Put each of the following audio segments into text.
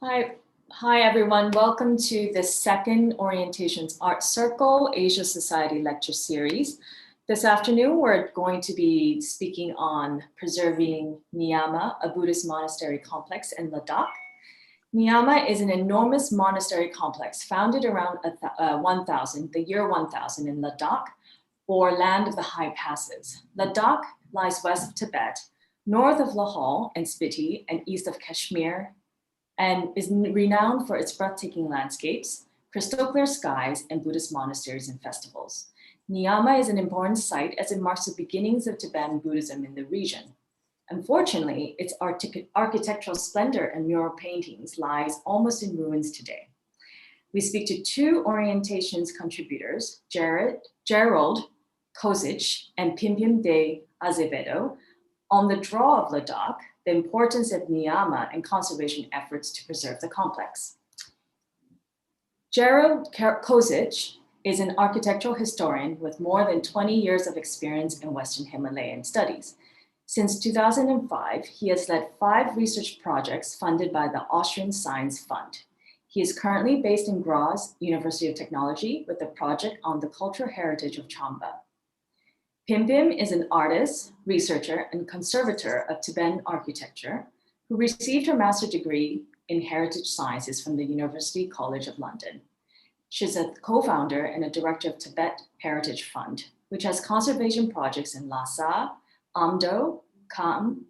Hi everyone. Welcome to the second Orientations Art Circle Asia Society lecture series. This afternoon, we're going to be speaking on preserving Nyarma, a Buddhist monastery complex in Ladakh. Nyarma is an enormous monastery complex founded around the year 1000 in Ladakh, or Land of the High Passes. Ladakh lies west of Tibet, north of Lahore and Spiti, and east of Kashmir, and is renowned for its breathtaking landscapes, crystal clear skies, and Buddhist monasteries and festivals. Nyarma is an important site as it marks the beginnings of Tibetan Buddhism in the region. Unfortunately, its architectural splendor and mural paintings lies almost in ruins today. We speak to two Orientations contributors, Gerald, Kozicz, and Pimpim de Azevedo, on the draw of Ladakh, the importance of Nyarma and conservation efforts to preserve the complex. Gerald Kozicz is an architectural historian with more than 20 years of experience in Western Himalayan studies. Since 2005, he has led 5 research projects funded by the Austrian Science Fund. He is currently based in Graz University of Technology with a project on the cultural heritage of Chamba. Pimpim is an artist, researcher, and conservator of Tibetan architecture who received her master's degree in heritage sciences from the University College of London. She's a co-founder and a director of Tibet Heritage Fund, which has conservation projects in Lhasa, Amdo, Kham,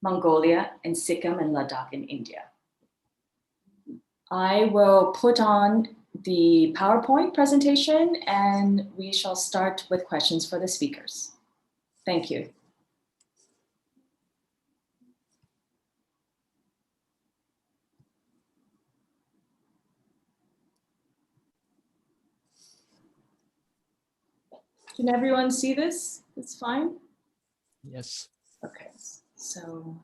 Mongolia, and Sikkim and Ladakh in India. I will put on the PowerPoint presentation and we shall start with questions for the speakers. Thank you. Can everyone see this? It's fine? Yes. Okay, so.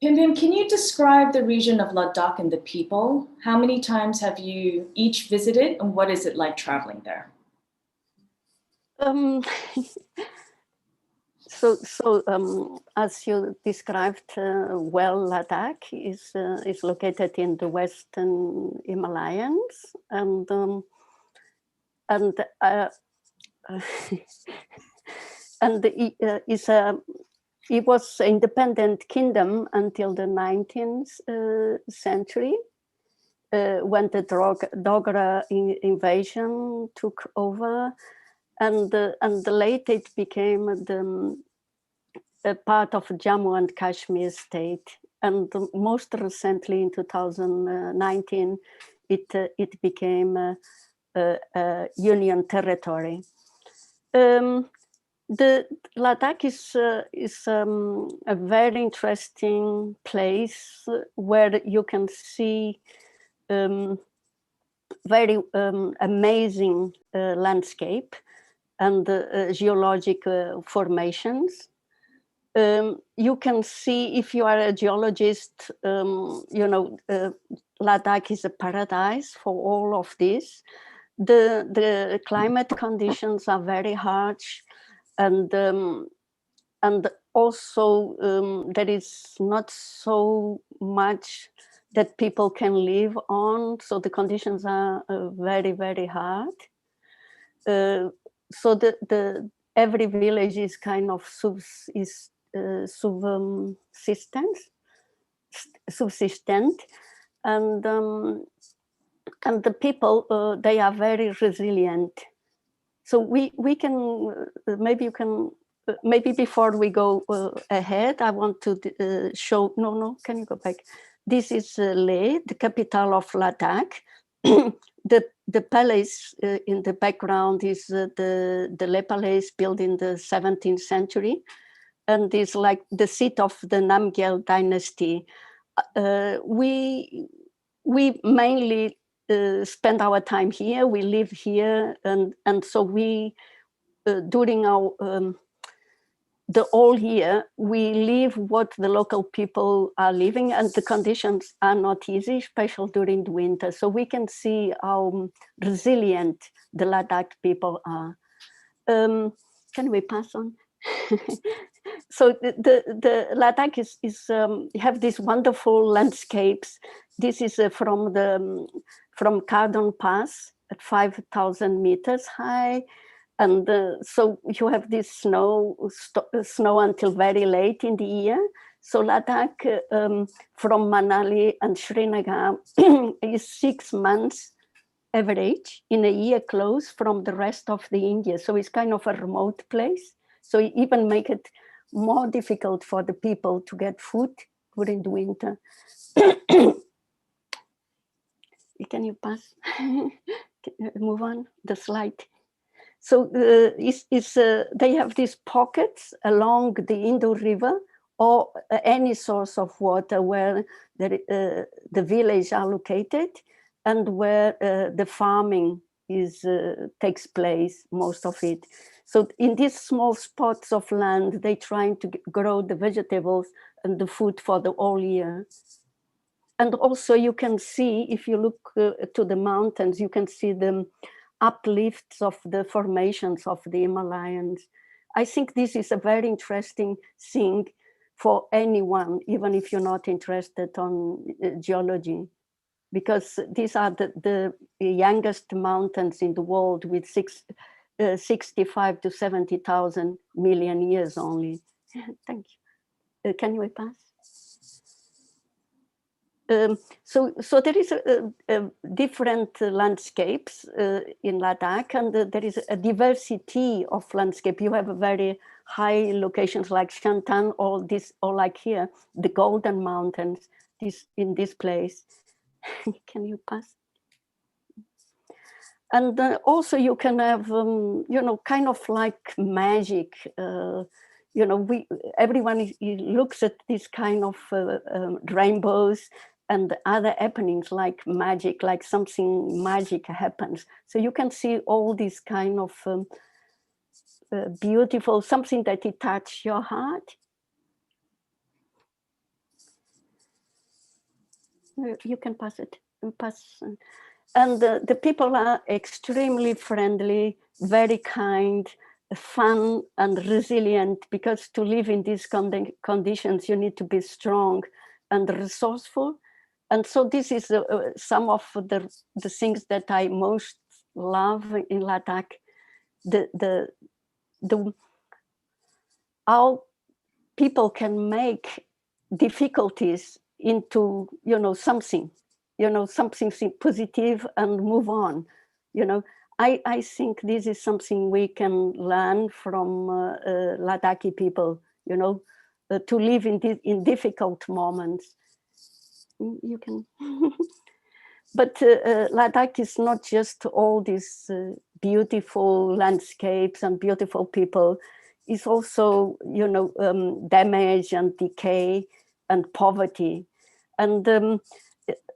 Pimpim, can you describe the region of Ladakh and the people? How many times have you each visited and what is it like traveling there? As you described, well, Ladakh is located in the Western Himalayas, and it was an independent kingdom until the 19th century, when the Dogra invasion took over, and later it became a part of Jammu and Kashmir state, and most recently in 2019, it became a union territory. The Ladakh is a very interesting place where you can see very amazing landscape and geologic formations. You can see, if you are a geologist, Ladakh is a paradise for all of this. The climate conditions are very harsh, and also there is not so much that people can live on, so the conditions are very, very hard. So every village is kind of subsistent, and the people, they are very resilient. So we can, maybe you can, maybe before we go ahead, I want to show, can you go back? This is Leh, the capital of Ladakh. The palace in the background is the Leh Palace, built in the 17th century, and is like the seat of the Namgyal dynasty. We mainly spend our time here. We live here, and so we during the whole year we live what the local people are living, and the conditions are not easy, especially during the winter. So we can see how resilient the Ladakh people are. Can we pass on? So the Ladakh is have these wonderful landscapes. This is from Kardon Pass at 5,000 meters high. And so you have this snow until very late in the year. So Ladakh from Manali and Srinagar is 6 months average in a year close from the rest of the India. So it's kind of a remote place. So it even make it more difficult for the people to get food during the winter. Can you pass? Move on the slide. So they have these pockets along the Indo River or any source of water where the village are located and where the farming takes place, most of it. So in these small spots of land, they trying to grow the vegetables and the food for the whole year. And also you can see, if you look to the mountains, you can see the uplifts of the formations of the Himalayas. I think this is a very interesting thing for anyone, even if you're not interested on geology, because these are the youngest mountains in the world with 65 to 70,000 million years only. Thank you. Can you pass? So there is different landscapes in Ladakh, and there is a diversity of landscape. You have a very high locations like Shantan, or like here, the Golden Mountains. In this place. Can you pass? And also you can have, kind of like magic. Everyone looks at this kind of rainbows and other happenings like magic, like something magic happens. So you can see all these kind of beautiful, something that it touch your heart. You can pass it. And the people are extremely friendly, very kind, fun and resilient, because to live in these conditions, you need to be strong and resourceful. And so this is some of the things that I most love in Ladakh, how people can make difficulties into, something positive and move on. I think this is something we can learn from Ladakhi people, to live in difficult moments. You can. But Ladakh is not just all these beautiful landscapes and beautiful people. It's also, damage and decay and poverty. And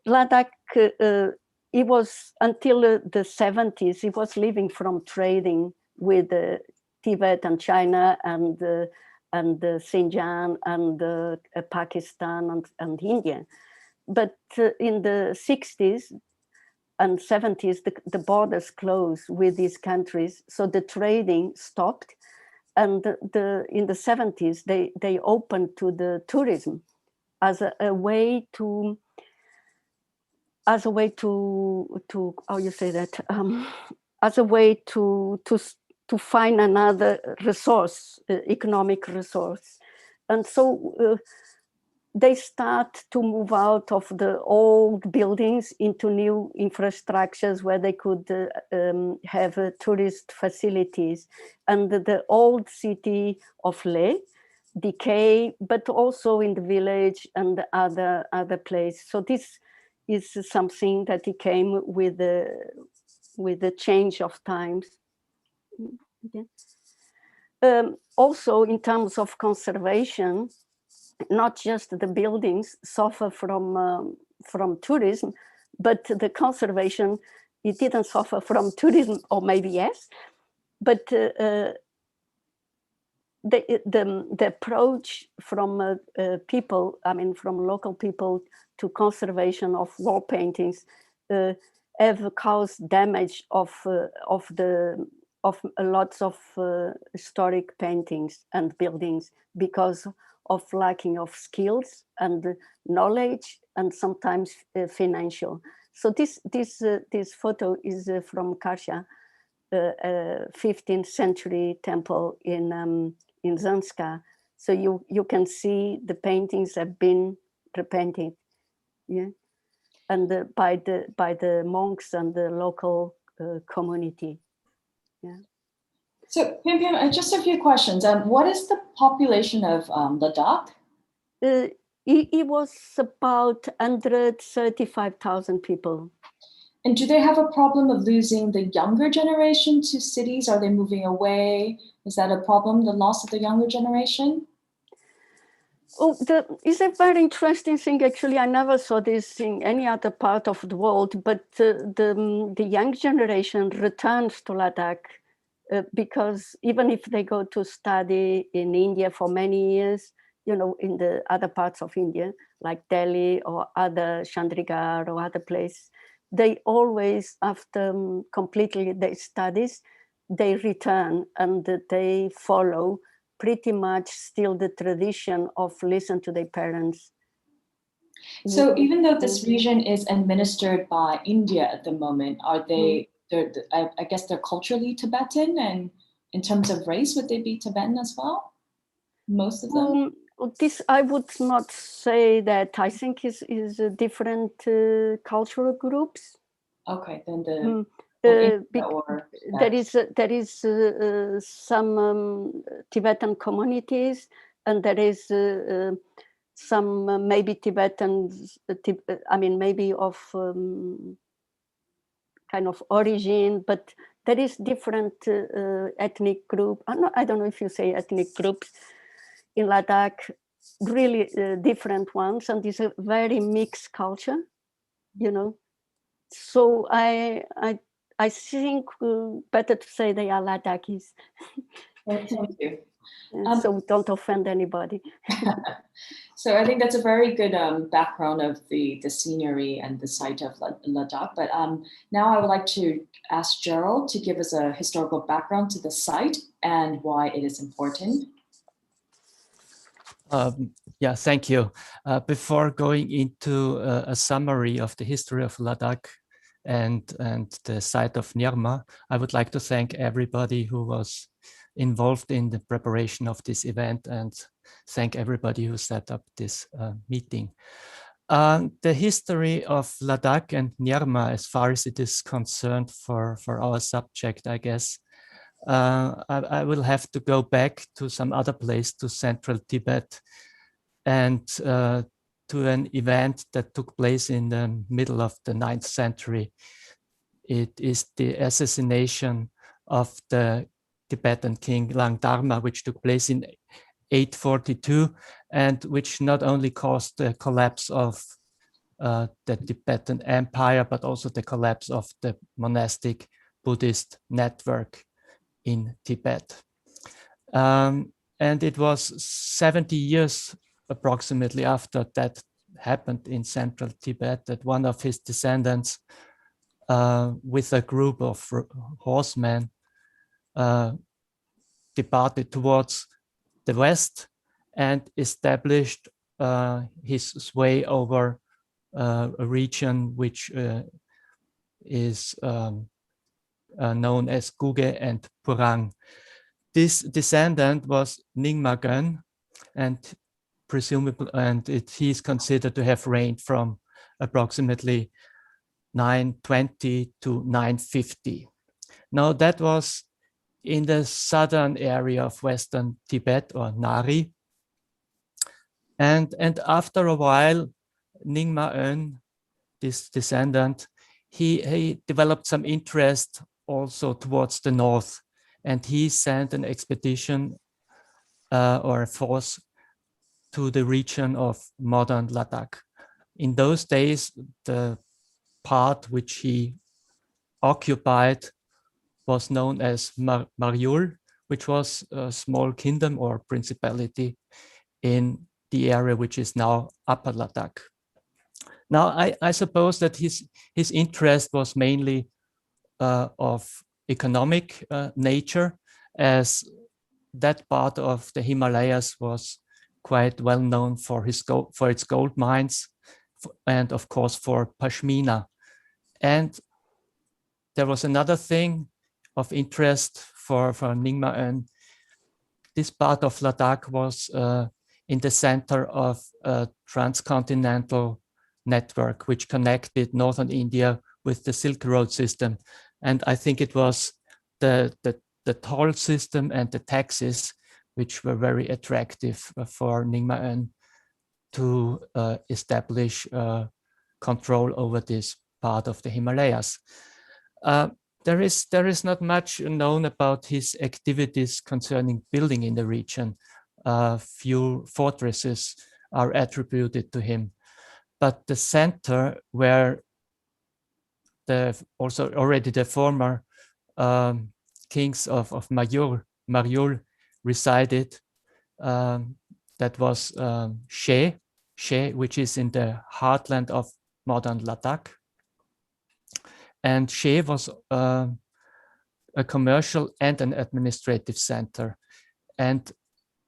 Ladakh, it was until the 70s, it was living from trading with Tibet and China and Xinjiang and Pakistan and India. But in the 60s and 70s, the borders closed with these countries. So the trading stopped. And in the 70s, they opened to the tourism as a way to how you say that, as a way to find another resource, economic resource. And so they start to move out of the old buildings into new infrastructures where they could have tourist facilities. And the old city of Leh decay, but also in the village and the other place. So this is something that it came with the change of times. Also, in terms of conservation, not just the buildings suffer from tourism, but the conservation, it didn't suffer from tourism, or maybe yes, but the approach from people, I mean, from local people to conservation of wall paintings have caused damage of lots of historic paintings and buildings because of lacking of skills and knowledge and sometimes financial. So this photo is from Kasia, 15th century temple in Zanskar. So you can see the paintings have been repainted, yeah, and by the monks and the local community, yeah. So Pimpim, just a few questions. What is the population of Ladakh? It was about 135,000 people. And do they have a problem of losing the younger generation to cities? Are they moving away? Is that a problem, the loss of the younger generation? Oh, it's a very interesting thing. Actually, I never saw this in any other part of the world, but the young generation returns to Ladakh because even if they go to study in India for many years, you know, in the other parts of India, like Delhi or other Chandigarh or other places, they always, after completely their studies, they return and they follow pretty much still the tradition of listen to their parents. So even though this region is administered by India at the moment, are they, I guess they're culturally Tibetan, and in terms of race, would they be Tibetan as well? Most of them? This, I would not say that. I think is different cultural groups. Okay, then there is some Tibetan communities, and there is some maybe Tibetans, I mean, maybe of kind of origin, but there is different ethnic group. I don't know if you say ethnic groups in Ladakh, really different ones, and it's a very mixed culture, you know. So I think better to say they are Ladakhis. Thank you. So don't offend anybody. So I think that's a very good background of the scenery and the site of Ladakh. But now I would like to ask Gerald to give us a historical background to the site and why it is important. Yeah, thank you. Before going into a summary of the history of Ladakh and the site of Nyarma, I would like to thank everybody who was involved in the preparation of this event and thank everybody who set up this meeting. The history of Ladakh and Nyarma, as far as it is concerned for our subject, I guess, I will have to go back to some other place, to central Tibet, and to an event that took place in the middle of the 9th century. It is the assassination of the Tibetan king Langdarma, which took place in 842, and which not only caused the collapse of the Tibetan Empire, but also the collapse of the monastic Buddhist network in Tibet. And it was 70 years approximately after that happened in central Tibet that one of his descendants with a group of horsemen departed towards the west and established his sway over a region which is known as Guge and Purang. This descendant was Nyingma, and presumably, he is considered to have reigned from approximately 920 to 950. Now that was in the southern area of Western Tibet, or Nari. And after a while, Nyingma, this descendant, he developed some interest also towards the north, and he sent an expedition or a force to the region of modern Ladakh. In those days, the part which he occupied was known as Maryul, which was a small kingdom or principality in the area which is now Upper Ladakh. Now, I suppose that his interest was mainly of economic nature, as that part of the Himalayas was quite well known for its gold mines, and of course for pashmina. And there was another thing of interest for Nyingma, and this part of Ladakh was in the center of a transcontinental network which connected northern India with the Silk Road system. And I think it was the toll system and the taxes which were very attractive for Nyingma to establish control over this part of the Himalayas. There is not much known about his activities concerning building in the region. Few fortresses are attributed to him, but the center where also already the former kings of Mayur resided, that was She, which is in the heartland of modern Ladakh. And She was a commercial and an administrative center. And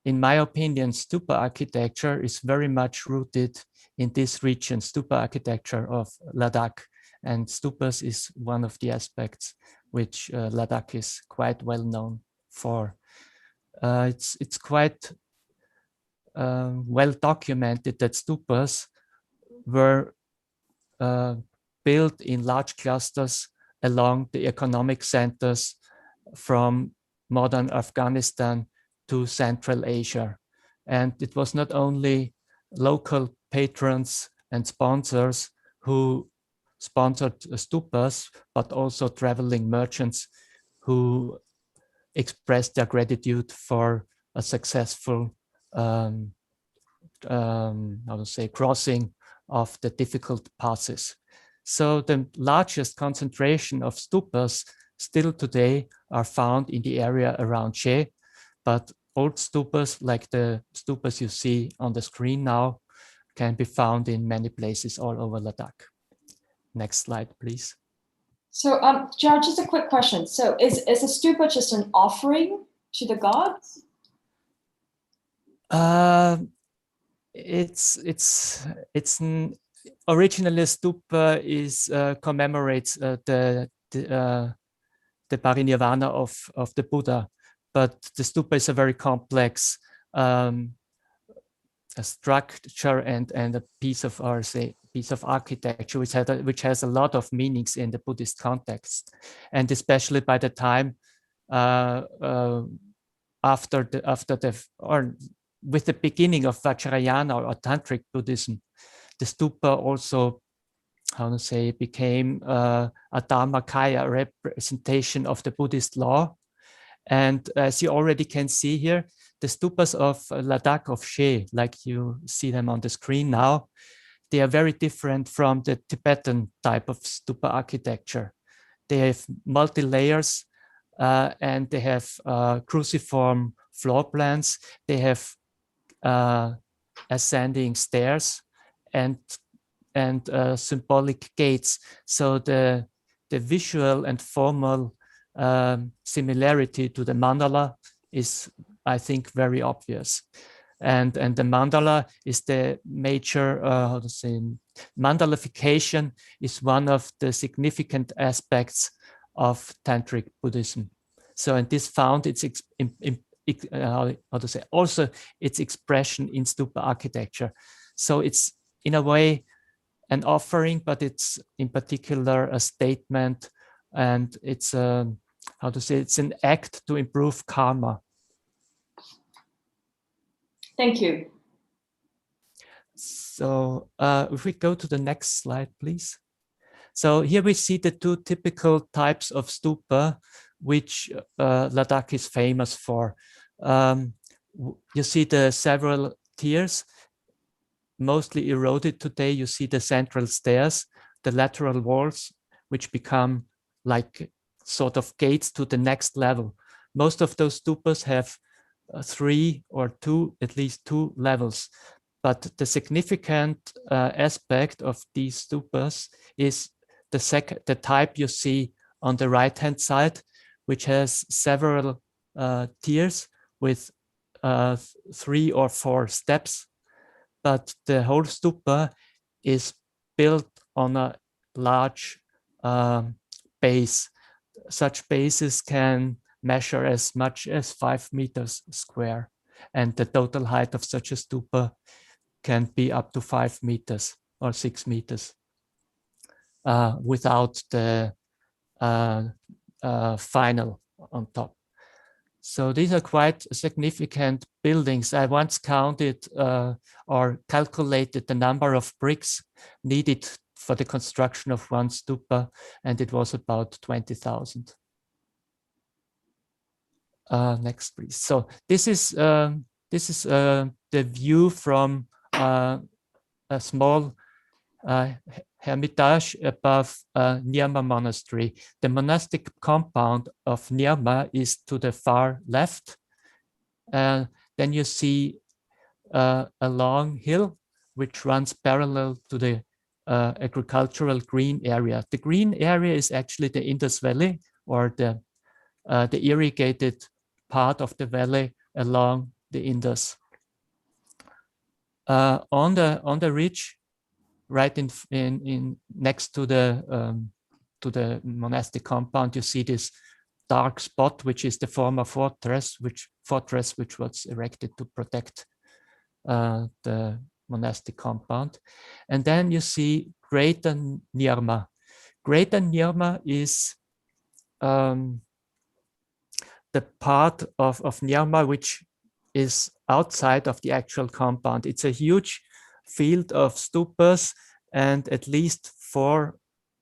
in my opinion, Stupa architecture is very much rooted in this region, Stupa architecture of Ladakh. And Stupas is one of the aspects which Ladakh is quite well known for. It's quite well documented that stupas were built in large clusters along the economic centers from modern Afghanistan to Central Asia. And it was not only local patrons and sponsors who sponsored stupas, but also traveling merchants who expressed their gratitude for a successful crossing of the difficult passes. So the largest concentration of stupas still today are found in the area around She, but old stupas like the stupas you see on the screen now can be found in many places all over Ladakh. Next slide, please. So, Gerald, just a quick question. So is a stupa just an offering to the gods? It's originally stupa is commemorates the parinirvana of the Buddha, but the stupa is a very complex a structure and a piece of architecture which has a lot of meanings in the Buddhist context, and especially by the time with the beginning of Vajrayana or Tantric Buddhism, the stupa also, became a Dharmakaya representation of the Buddhist law. And as you already can see here, the stupas of Ladakh of She, like you see them on the screen now, they are very different from the Tibetan type of stupa architecture. They have multi-layers and they have cruciform floor plans. They have ascending stairs and symbolic gates. So the visual and formal similarity to the mandala is, I think, very obvious. And the mandala is the major, mandalification is one of the significant aspects of Tantric Buddhism. So, and this found its also its expression in stupa architecture. So it's in a way an offering, but it's in particular a statement, and it's it's an act to improve karma. Thank you. So if we go to the next slide, please. So here we see the two typical types of stupa which Ladakh is famous for. You see the several tiers, mostly eroded today. You see the central stairs, the lateral walls, which become like sort of gates to the next level. Most of those stupas have 3 or 2, at least 2 levels. But the significant aspect of these stupas is the type you see on the right-hand side, which has several tiers with 3 or 4 steps. But the whole stupa is built on a large base. Such bases can measure as much as 5 meters square, and the total height of such a stupa can be up to 5 meters or 6 meters without the final on top. So these are quite significant buildings. I once counted or calculated the number of bricks needed for the construction of one stupa, and it was about 20,000. Next, please. So this is the view from a small hermitage above Nyarma Monastery. The monastic compound of Nyarma is to the far left. Then you see a long hill which runs parallel to the agricultural green area. The green area is actually the Indus Valley, or the irrigated part of the valley along the Indus. On the ridge, right in next to the monastic compound, you see this dark spot, which is the former fortress which was erected to protect the monastic compound. And then you see Greater Nyarma. Greater Nyarma is the part of Nyarma which is outside of the actual compound. It's a huge field of stupas and at least 4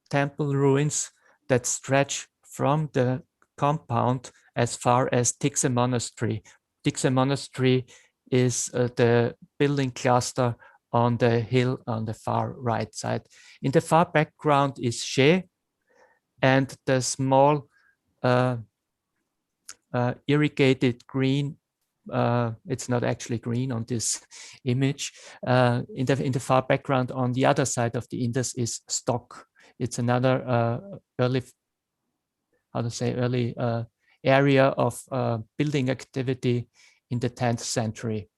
temple ruins that stretch from the compound as far as Kozicz Monastery. Kozicz Monastery is the building cluster on the hill on the far right side. In the far background is She, and the small irrigated green, it's not actually green on this image, in the far background on the other side of the Indus is Stock. It's another early area of building activity in the 10th century.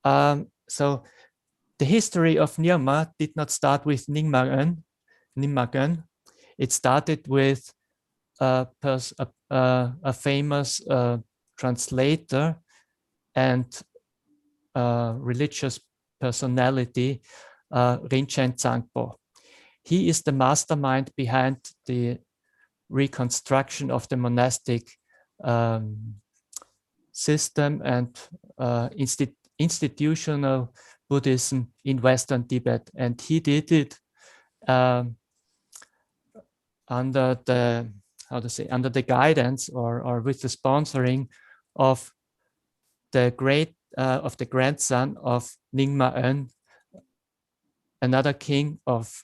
So the history of Nyarma did not start with Nimmagen. It started with a famous translator and religious personality, Rinchen Tsangpo. He is the mastermind behind the reconstruction of the monastic system and institutional Buddhism in Western Tibet, and he did it under the guidance or with the sponsoring of the grandson of Nyingma, another king of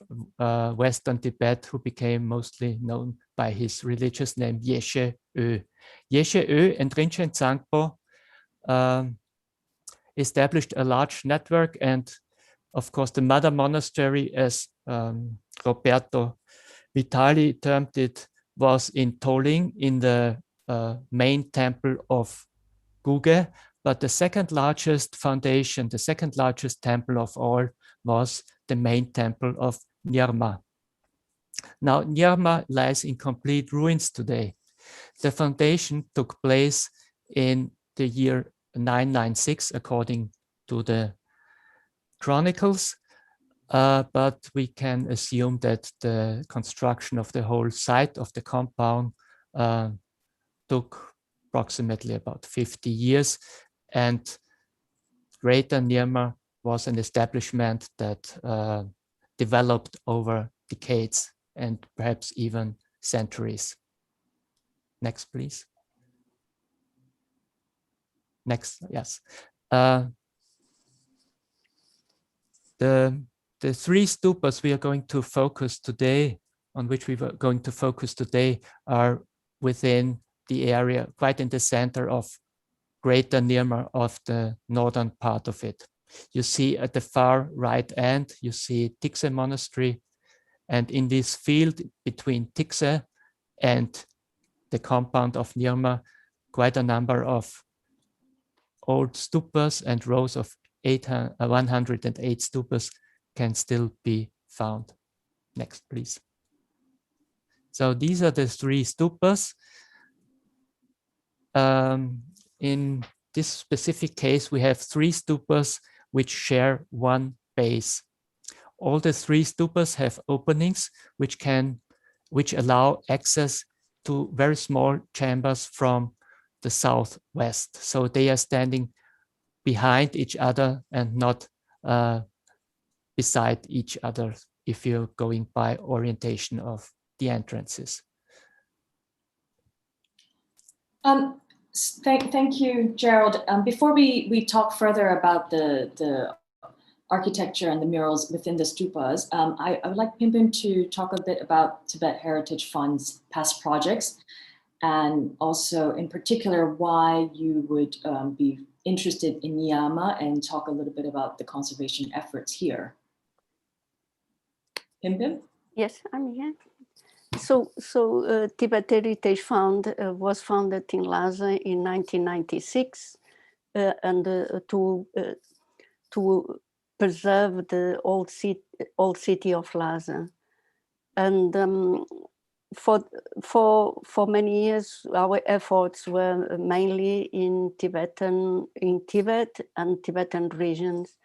Western Tibet, who became mostly known by his religious name Yeshe Ö. Yeshe Ö and Rinchen Tsangpo established a large network, and of course the mother monastery, as Roberto Vitali termed it, was in Toling in the main temple of Guge, but the second largest foundation, the second largest temple of all, was the main temple of Nyarma. Now Nyarma lies in complete ruins today. The foundation took place in the year 996 according to the chronicles, but we can assume that the construction of the whole site of the compound took approximately about 50 years, and Greater Nyarma was an establishment that developed over decades and perhaps even centuries. Next, please. Next, yes. The 3 stupas we are going to focus today, on which we were going to focus today, are within the area, quite in the center of Greater Nirma, of the northern part of it. You see at the far right end, you see Kozicz Monastery, and in this field between Kozicz and the compound of Nirma, quite a number of old stupas and rows of 108 stupas can still be found. Next, please. So these are the 3 stupas. In this specific case, we have 3 stupas which share one base. All the 3 stupas have openings which allow access to very small chambers from the southwest. So they are standing behind each other and not beside each other if you're going by orientation of the entrances. Thank you, Gerald. Before we talk further about the architecture and the murals within the stupas, I would like Pimpim to talk a bit about Tibet Heritage Fund's past projects, and also in particular why you would be interested in Nyarma, and talk a little bit about the conservation efforts here. Pimpim? Yes, I'm here. So Tibet Heritage Fund was founded in Lhasa in 1996, and to preserve the old city of Lhasa. And for many years, our efforts were mainly in Tibet and Tibetan regions.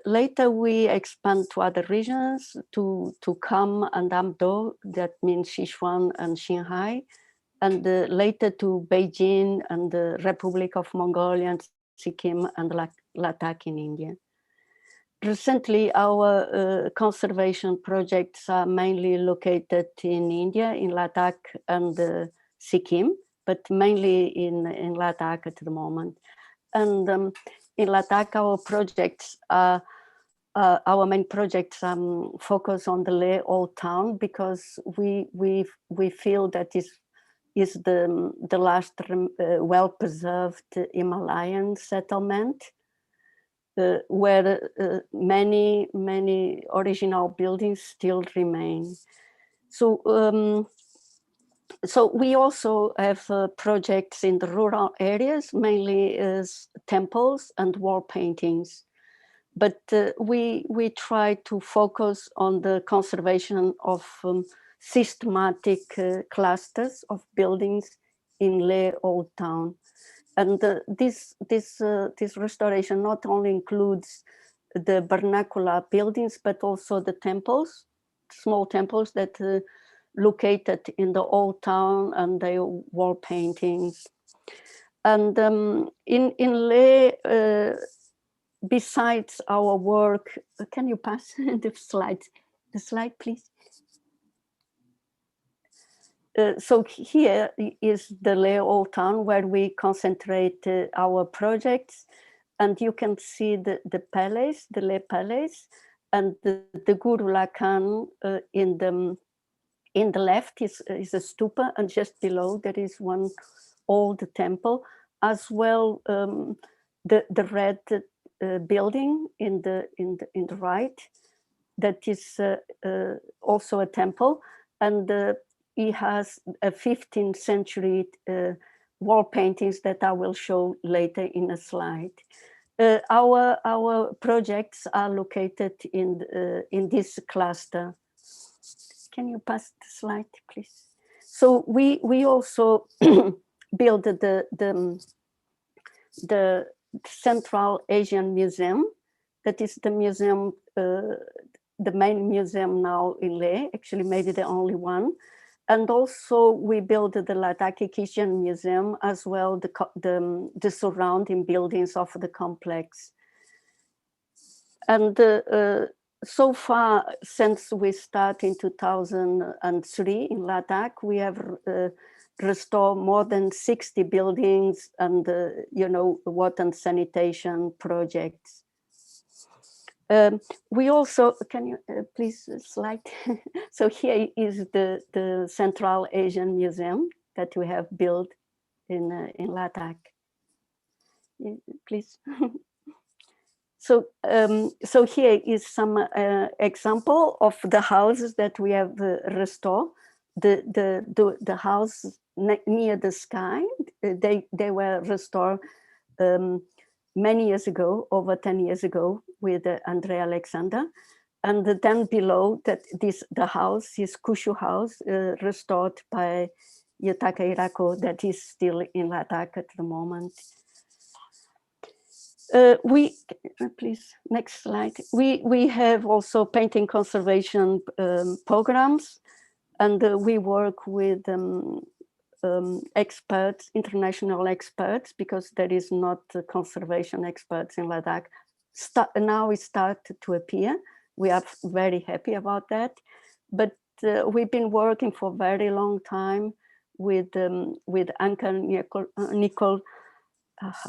Later, we expand to other regions, to Kham and Amdo, that means Sichuan and Xinhai, and later to Beijing and the Republic of Mongolia and Sikkim and Ladakh in India. Recently, our conservation projects are mainly located in India, in Ladakh and Sikkim, but mainly in Ladakh at the moment. And in Ladakh, our main projects focus on the Leh Old Town, because we feel that is the last well-preserved Himalayan settlement, where many original buildings still remain. So we also have projects in the rural areas, mainly as temples and wall paintings. But we try to focus on the conservation of systematic clusters of buildings in Leh Old Town. And this restoration not only includes the vernacular buildings, but also the temples, small temples that located in the old town, and their wall paintings. And in Leh, besides our work, can you pass the slide, please? So here is the Leh Old Town, where we concentrate our projects, and you can see the palace, the Leh Palace, and the Guru Lakan in the left is a stupa, and just below there is one old temple, as well the red building in the right, that is also a temple, and it has a 15th century wall paintings that I will show later in a slide. Our projects are located in this cluster. Can you pass the slide, please? So we also built the Central Asian Museum. That is the museum, the main museum now in Leh, actually maybe the only one. And also we built the Ladakhi Kitchen Museum, as well the surrounding buildings of the complex. And so far, since we started in 2003 in Ladakh, we have restored more than 60 buildings and, water and sanitation projects. We also, can you please slide? So here is the Central Asian Museum that we have built in Ladakh. Please. So here is some example of the houses that we have restored. The house near the sky, they were restored many years ago, over 10 years ago, with Andrei Alexander. And then below that, the house is Kushu house, restored by Yutaka Hirako, that is still in Ladakh at the moment. Please, next slide. We have also painting conservation programs, and we work with experts, international experts, because there is not conservation experts in Ladakh. Now it started to appear. We are very happy about that, but we've been working for a very long time with Anka Nicole.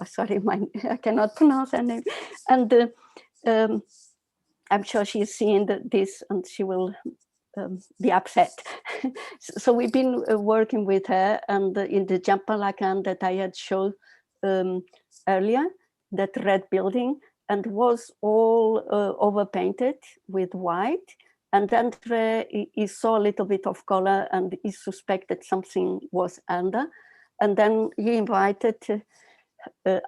Sorry, I cannot pronounce her name. And I'm sure she's seeing this and she will be upset. So we've been working with her, and in the Jampalakan that I had showed earlier, that red building, and was all overpainted with white. And then he saw a little bit of color and he suspected something was under. And then he invited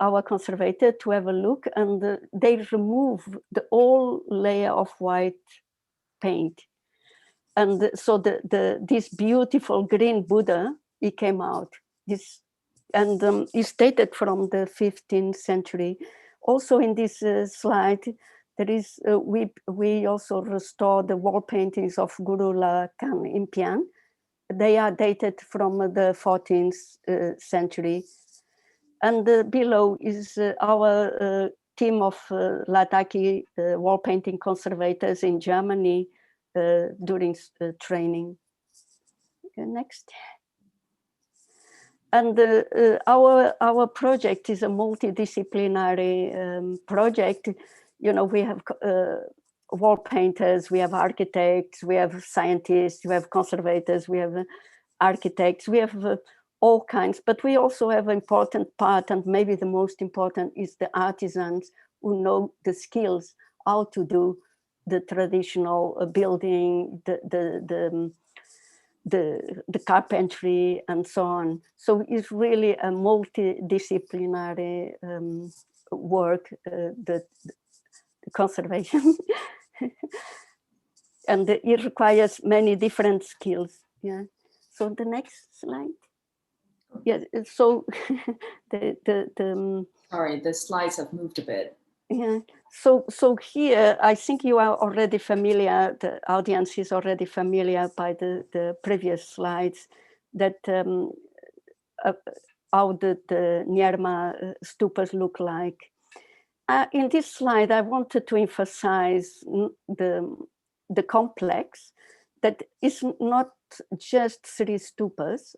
our conservator to have a look, and they removed the whole layer of white paint. And so this beautiful green Buddha, he came out. And is dated from the 15th century. Also in this slide, there is we also restore the wall paintings of Guru Lakan Impian. They are dated from the 14th century. And below is our team of Ladakhi wall painting conservators in Germany during training. Okay, next. And our project is a multidisciplinary project. You know, we have wall painters, we have architects, we have scientists, we have conservators, we have architects, we have all kinds, but we also have an important part, and maybe the most important is the artisans who know the skills, how to do the traditional building, the carpentry and so on. So it's really a multidisciplinary work, the conservation. And it requires many different skills. Yeah. So the next slide. Yeah, so Sorry, the slides have moved a bit. Yeah, so here, I think you are already familiar, the audience is already familiar by the previous slides, that how the Nyarma stupas look like. In this slide, I wanted to emphasize the complex, that is not just 3 stupas,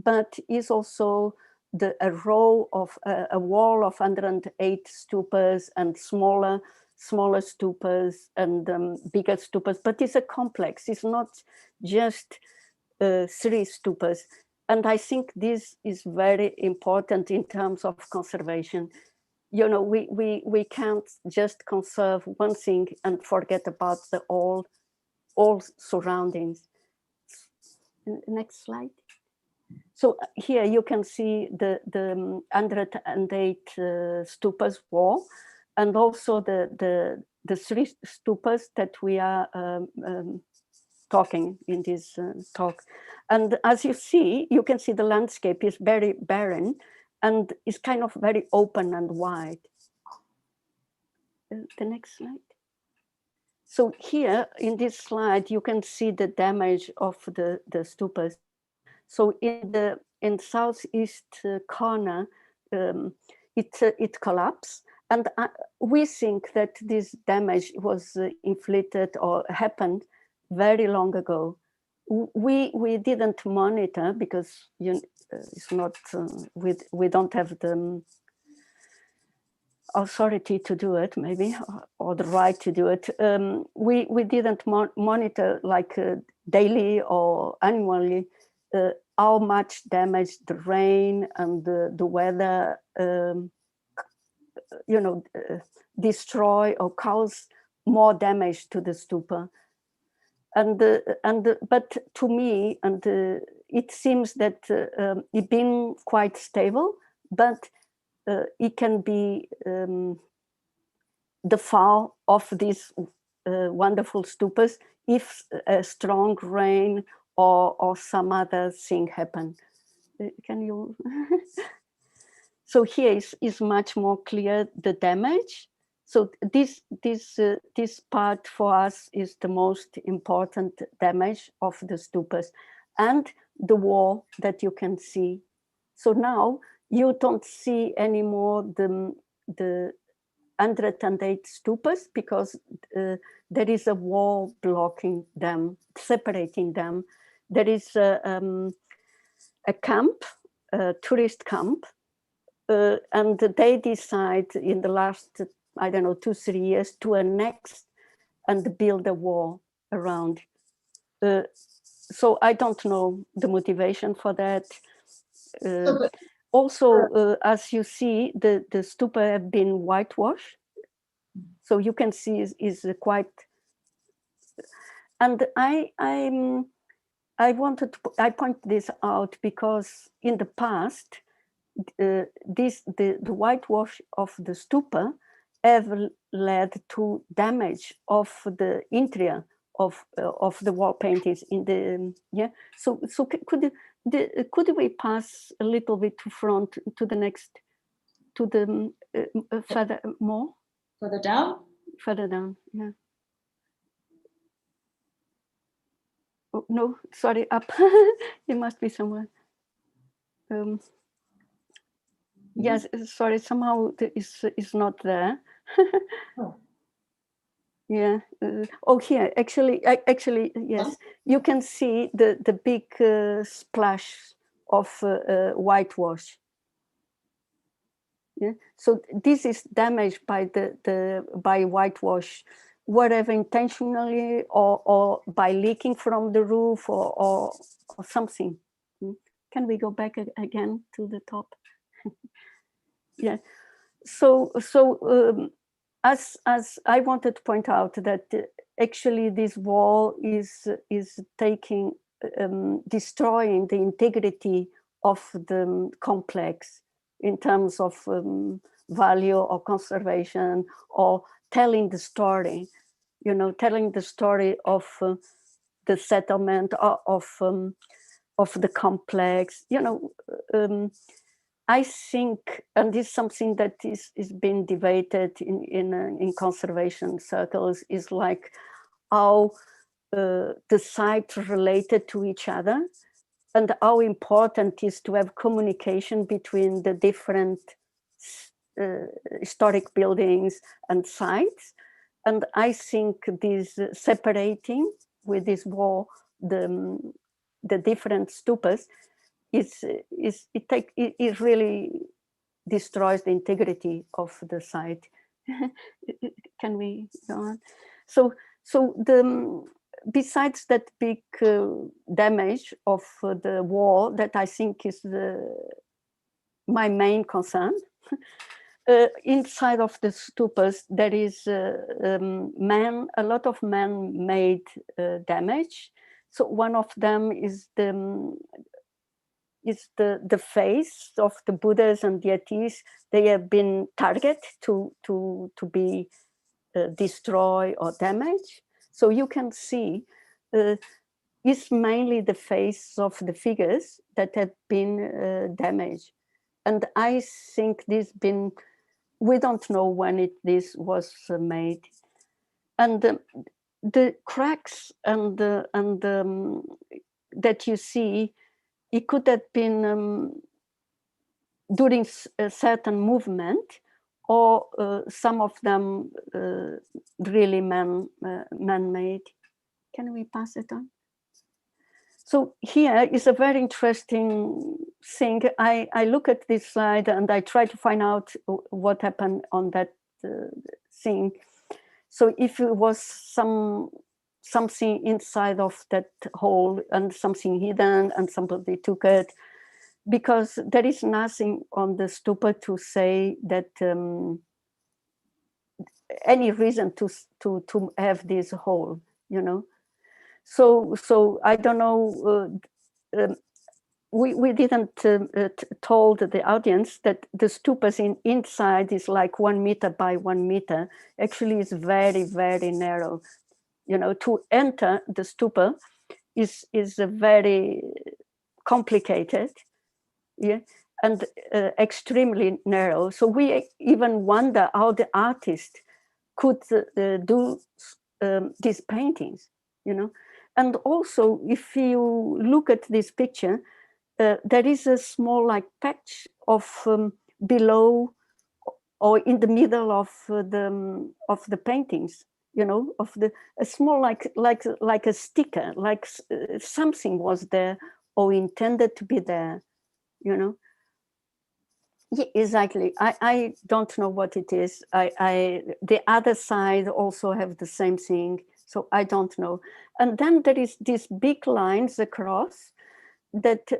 but is also a row of a wall of 108 stupas and smaller stupas and bigger stupas, but it's a complex. It's not just 3 stupas. And I think this is very important in terms of conservation. You know, we can't just conserve one thing and forget about the all surroundings. Next slide. So here you can see the 108 stupas wall, and also the 3 stupas that we are talking in this talk. And as you see, you can see the landscape is very barren and is kind of very open and wide. The next slide. So here in this slide, you can see the damage of the stupas. So in southeast corner, it collapsed, and we think that this damage was inflicted or happened very long ago. We didn't monitor because it's not we don't have the authority to do it, maybe, or the right to do it. We didn't monitor like daily or annually how much damage the rain and the weather, destroy or cause more damage to the stupa. But to me, it seems that it's been quite stable, but it can be the fall of these wonderful stupas if a strong rain or some other thing happen. Can you? So here is much more clear the damage. So this part for us is the most important damage of the stupas, and the wall that you can see. So now you don't see anymore the 108 stupas because there is a wall blocking them, separating them. There is a camp, a tourist camp, and they decide in the last, I don't know, 2-3 years to annex and build a wall around. So I don't know the motivation for that. Also, as you see, the stupa have been whitewashed. So you can see is quite, and I point this out because in the past, the whitewash of the stupa have led to damage of the interior of the wall paintings in the So could we pass a little bit to front to the next, to the further more? Further down? Further down, yeah. Oh, no, sorry, up. It must be somewhere. Yes, sorry, somehow is not there. Oh. Yeah. Here, actually, yes. You can see the big splash of whitewash. Yeah. So this is damaged by by whitewash, whatever intentionally or by leaking from the roof or something. Can we go back again to the top? Yeah. So as I wanted to point out that actually this wall is taking destroying the integrity of the complex in terms of value or conservation or telling the story, telling the story of the settlement of the complex, I think, and this is something that is being debated in conservation circles, is like how the sites related to each other and how important it is to have communication between the different historic buildings and sites. And I think this separating with this wall the different stupas it really destroys the integrity of the site. Can we go on? So besides that big damage of the wall that I think is my main concern, inside of the stupas there is a lot of man-made damage. So one of them is the face of the Buddhas and deities. They have been targeted to be destroyed or damaged. So you can see it's mainly the face of the figures that have been damaged. And I think we don't know when this was made. And the cracks and that you see, it could have been during a certain movement, or some of them really man-made. Can we pass it on? So here is a very interesting thing. I look at this slide and I try to find out what happened on that thing. So if it was something inside of that hole and something hidden and somebody took it, because there is nothing on the stupa to say that any reason to have this hole, you know. So I don't know. We didn't told the audience that the stupas inside is like 1 meter by 1 meter. Actually, it's very, very narrow. You know, to enter the stupa is a very complicated, yeah, and extremely narrow. So we even wonder how the artist could do these paintings, you know. And also, if you look at this picture, there is a small like patch of below or in the middle of the paintings, you know, of a small like a sticker, like something was there or intended to be there, you know. Yeah, exactly. I don't know what it is. The other side also have the same thing, so I don't know. And then there is these big lines across that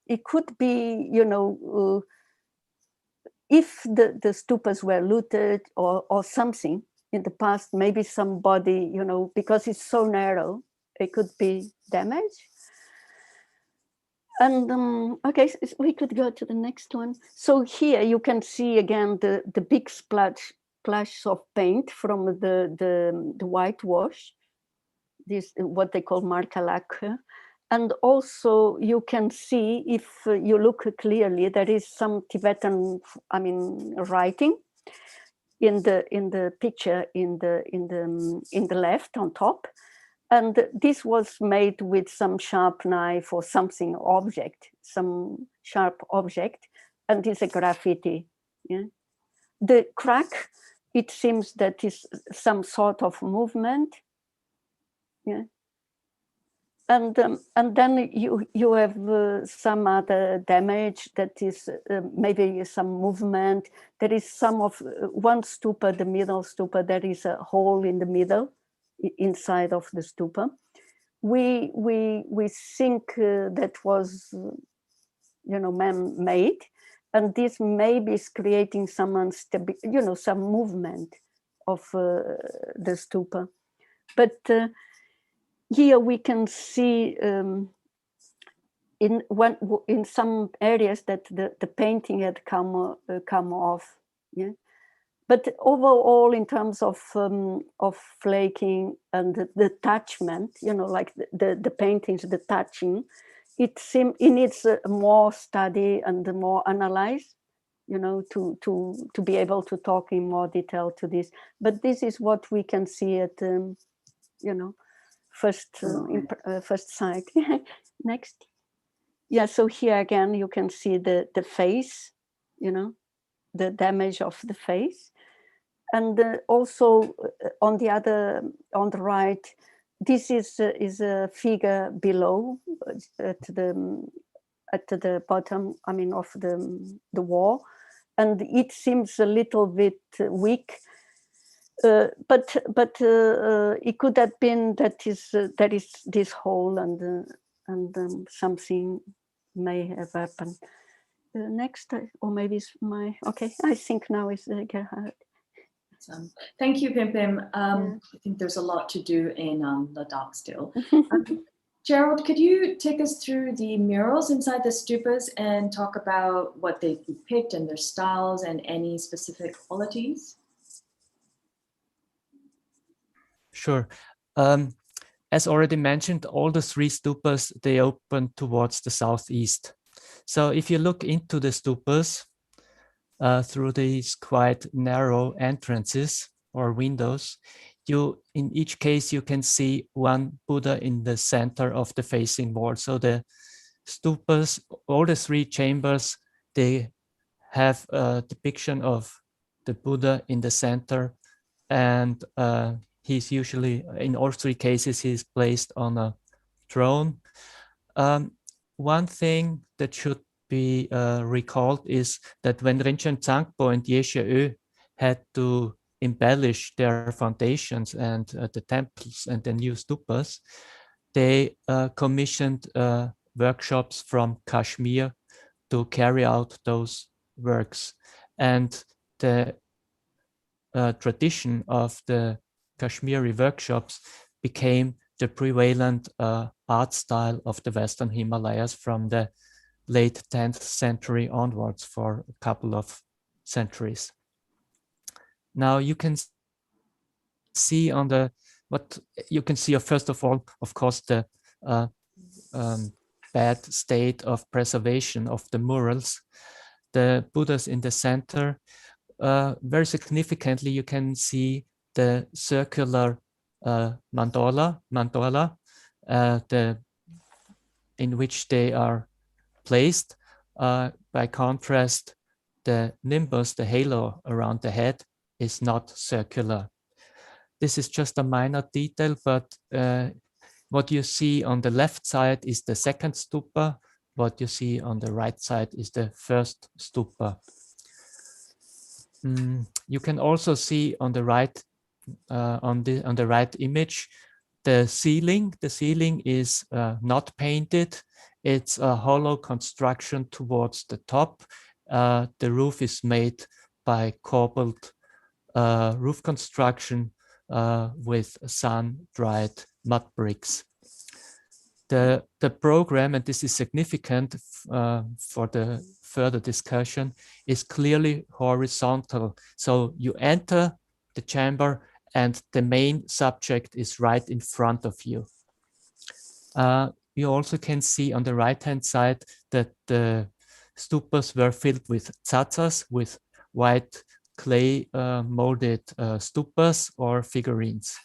it could be, you know, if the stupas were looted or something in the past, maybe somebody, you know, because it's so narrow, it could be damaged. And okay, so we could go to the next one. So here you can see again the big splash of paint from the whitewash, this what they call marque à lacre. And also you can see, if you look clearly, there is some Tibetan, I mean, writing in the picture in the left on top. And this was made with some sharp knife or something object, some sharp object, and it's a graffiti. Yeah? The crack, it seems that is some sort of movement. Yeah. And then you have some other damage that is maybe some movement. There is some of one stupa, the middle stupa, there is a hole in the middle inside of the stupa. We think that was, you know, man-made, and this maybe is creating some you know, some movement of the stupa. But here we can see in some areas that the painting had come off. Yeah. But overall, in terms of flaking and the attachment, you know, like the paintings, the touching, it needs more study and more analyze, you know, to be able to talk in more detail to this. But this is what we can see at, you know, first sight. Next. Yeah, so here again, you can see the face, you know, the damage of the face. And also on the right, this is a figure below at the bottom, I mean, of the wall, and it seems a little bit weak. But it could have been that there is this hole and something may have happened. Next, or maybe it's my, okay, I think now is Gerald. Thank you, Pimpim. I think there's a lot to do in Ladakh still. Gerald, could you take us through the murals inside the stupas and talk about what they depict and their styles and any specific qualities? Sure. As already mentioned, all the 3 stupas, they open towards the southeast. So if you look into the stupas through these quite narrow entrances or windows, in each case, you can see one Buddha in the center of the facing wall. So the stupas, all the 3 chambers, they have a depiction of the Buddha in the center, and he's usually, in all 3 cases, he's placed on a throne. One thing that should be recalled is that when Rinchen Tsangpo and Yeshe Ö had to embellish their foundations and the temples and the new stupas, they commissioned workshops from Kashmir to carry out those works. And the tradition of the Kashmiri workshops became the prevalent art style of the Western Himalayas from the late 10th century onwards for a couple of centuries. Now you can see on the, what you can see first of all, of course, the bad state of preservation of the murals. The Buddhas in the center, very significantly, you can see the circular mandala, in which they are placed. By contrast, the nimbus, the halo around the head, is not circular. This is just a minor detail, but what you see on the left side is the second stupa. What you see on the right side is the first stupa. You can also see on the right, on the right image, the ceiling. The ceiling is not painted. It's a hollow construction towards the top. The roof is made by cobbled roof construction with sun-dried mud bricks. The program, and this is significant for the further discussion, is clearly horizontal. So you enter the chamber and the main subject is right in front of you. You also can see on the right-hand side that the stupas were filled with tsatsas, with white clay molded stupas or figurines.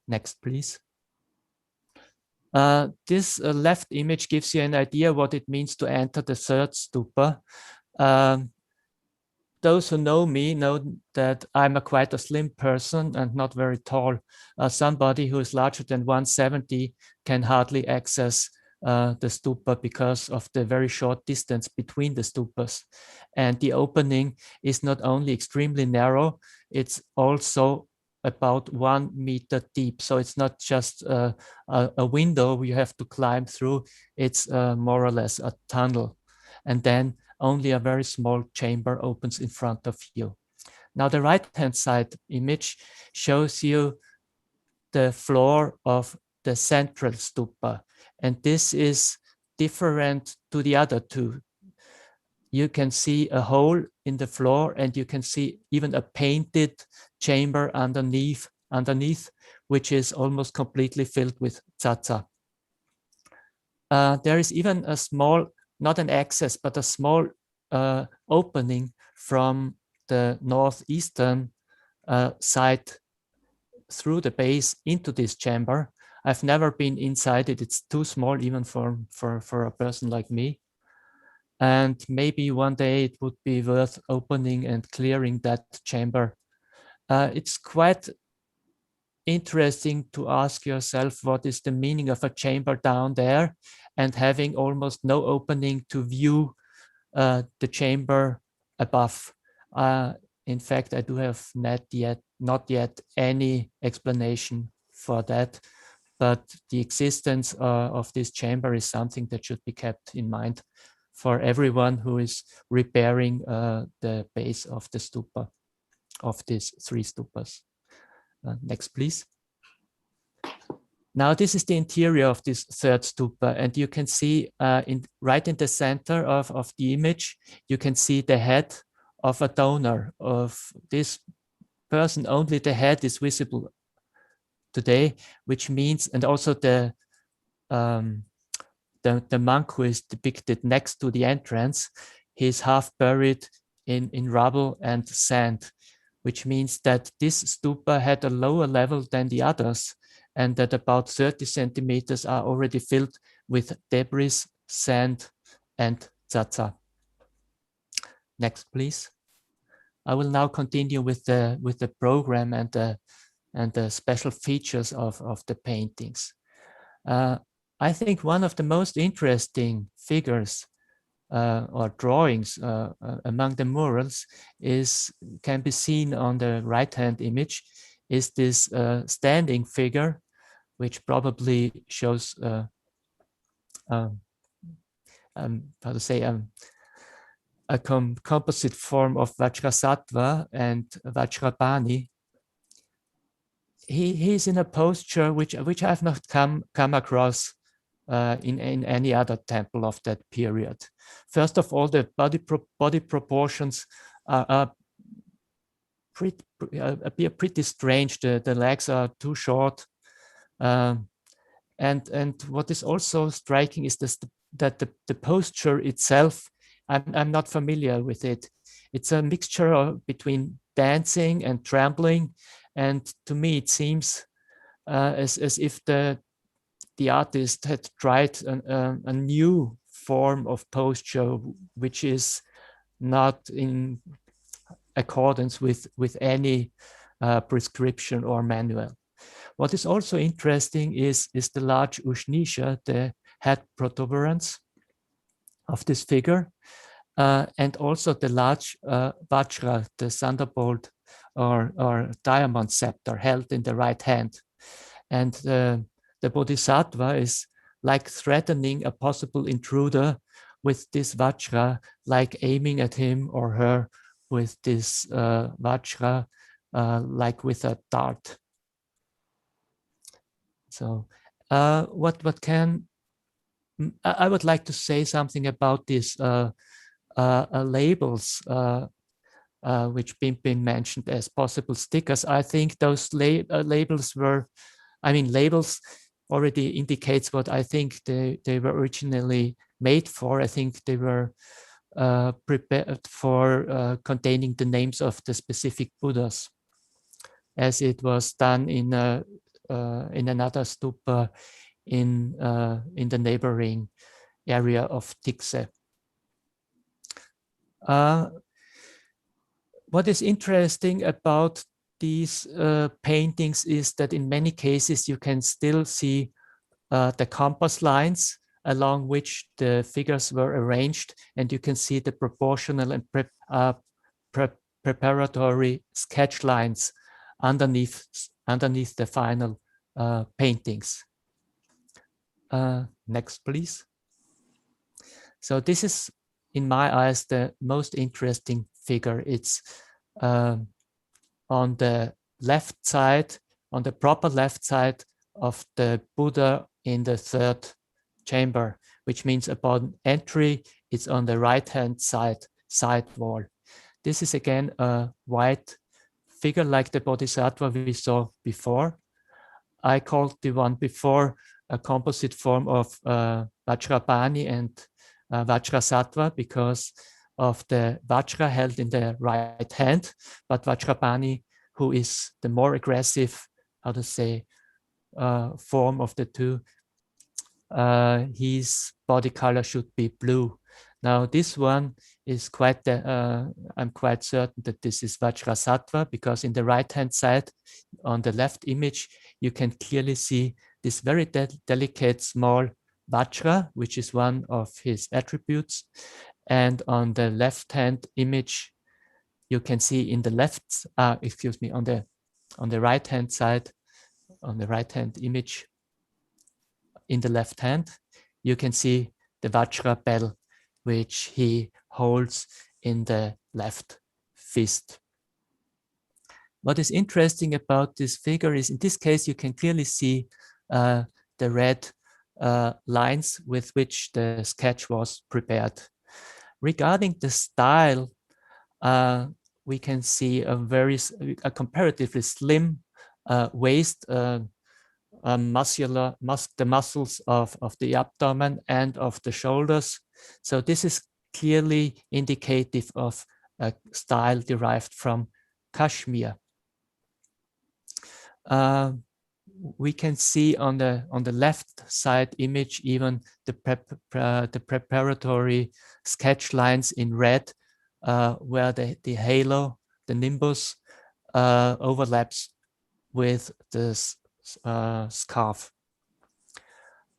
Next, please. This left image gives you an idea what it means to enter the third stupa. Those who know me know that I'm quite a slim person and not very tall. Somebody who is larger than 170 can hardly access the stupa because of the very short distance between the stupas. And the opening is not only extremely narrow, it's also about 1 meter deep. So it's not just a window you have to climb through, it's more or less a tunnel. And then only a very small chamber opens in front of you. Now the right-hand side image shows you the floor of the central stupa. And this is different to the other two. You can see a hole in the floor and you can see even a painted chamber underneath, which is almost completely filled with tsatsa. There is even a small, not an access, but a small opening from the northeastern side through the base into this chamber. I've never been inside it. It's too small even for a person like me. And maybe one day it would be worth opening and clearing that chamber. It's quite interesting to ask yourself what is the meaning of a chamber down there and having almost no opening to view the chamber above. In fact, I do have not yet any explanation for that, but the existence of this chamber is something that should be kept in mind for everyone who is repairing the base of the stupa, of these 3 stupas. Next, please. Now, this is the interior of this third stupa, and you can see right in the center of the image, you can see the head of a donor of this person. Only the head is visible today, which means, and also the monk who is depicted next to the entrance, he's half buried in rubble and sand, which means that this stupa had a lower level than the others, and that about 30 centimeters are already filled with debris, sand, and tsatsa. Next, please. I will now continue with the program and the special features of the paintings. I think one of the most interesting figures or drawings among the murals can be seen on the right-hand image, is this standing figure, which probably shows how to say a composite form of Vajrasattva and Vajrapani. He's in a posture which I've not come across in any other temple of that period. First of all, the body proportions appear pretty strange. The legs are too short, and what is also striking is that the posture itself, I'm not familiar with it. It's a mixture between dancing and trembling, and to me it seems as if the artist had tried a new form of posture, which is not in accordance with any prescription or manual. What is also interesting is the large Ushnisha, the head protuberance of this figure, and also the large Vajra, the thunderbolt or diamond scepter held in the right hand. And the Bodhisattva is like threatening a possible intruder with this Vajra, like aiming at him or her with this Vajra, like with a dart. So I would like to say something about these labels which Pimpim mentioned as possible stickers. I think those labels were, labels already indicates what I think they were originally made for. I think they were prepared for containing the names of the specific Buddhas, as it was done in another stupa in the neighboring area of Tikse. What is interesting about these paintings is that in many cases you can still see the compass lines along which the figures were arranged, and you can see the proportional and preparatory sketch lines underneath the final paintings. Next, please. So this is, in my eyes, the most interesting figure. It's on the left side, on the proper left side of the Buddha in the third chamber, which means upon entry, it's on the right-hand side wall. This is again a white figure like the Bodhisattva we saw before. I called the one before a composite form of Vajrapani and Vajrasattva because of the Vajra held in the right hand, but Vajrapani, who is the more aggressive, how to say, form of the two, his body color should be blue. Now this one is quite, I'm quite certain that this is Vajrasattva, because in the right hand side, on the left image, you can clearly see this very delicate small Vajra, which is one of his attributes. And on the left hand image, you can see in the left, on the right hand side, on the right hand image, in the left hand, you can see the Vajra bell, which he holds in the left fist. What is interesting about this figure is, in this case, you can clearly see the red lines with which the sketch was prepared. Regarding the style, we can see a comparatively slim waist, the muscles of the abdomen and of the shoulders. So this is clearly indicative of a style derived from Kashmir. We can see on the left side image even the preparatory sketch lines in red, where the halo, the nimbus, overlaps with the scarf.